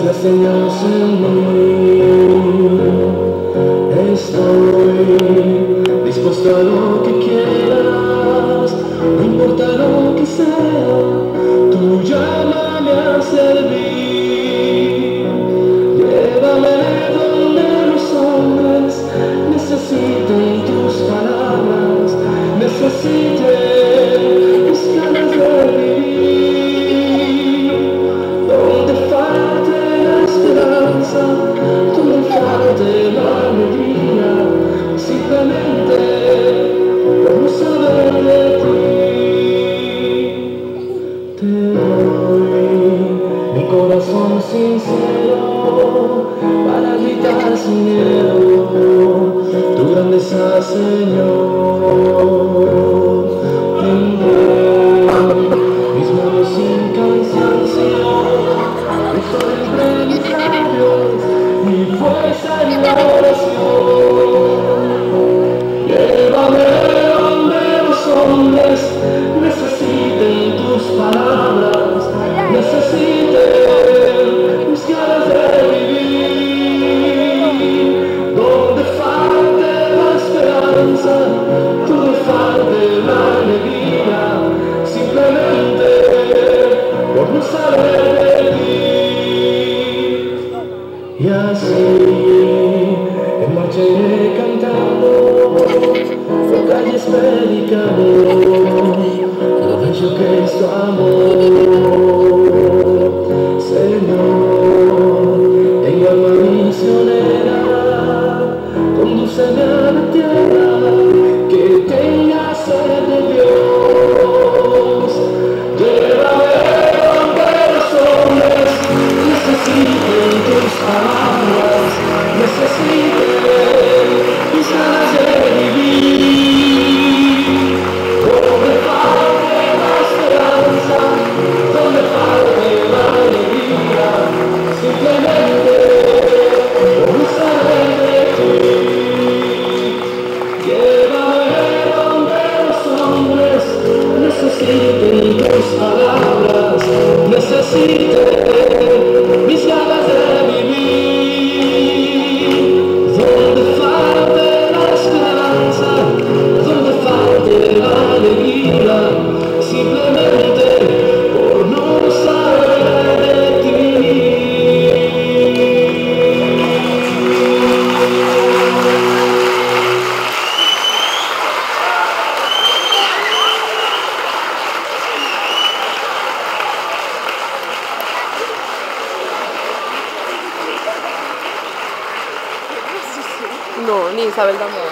enseñas en mí. Estoy dispuesto a lo que quieras, no importa lo que sea, tú llámame a servir. Llévame donde los hombres necesiten tus palabras, necesiten mis ganas de vivir. Donde falte la esperanza, donde falte la alegría, simplemente por no saber de ti. Te doy mi corazón sincero para gritar sin miedo tu grandeza, Señor. Tengo mis manos sin cansancio, estoy entre mis labios, mi fuerza en la oración. Llévame donde los hombres necesiten tus palabras, necesiten mis ganas de vivir. Donde falte la esperanza, donde falte la alegría, simplemente por no saber de ti. Y así en marcha iré cantando, por calles predicando lo bello que es tu amor. Señor, tengo alma misionera, condúceme a la tierra que tenga sed de Dios. Llévame donde los hombres necesiten tus palabras, necesiten mis ganas de vivir. Donde falte la esperanza, donde falte la alegría, simplemente por no saber de ti. Llévame donde los hombres necesiten tus palabras, necesiten mis ganas de vivir. Donde falte la esperanza, donde falte la alegría, simplemente por no saber de ti. No, ni Isabel tampoco.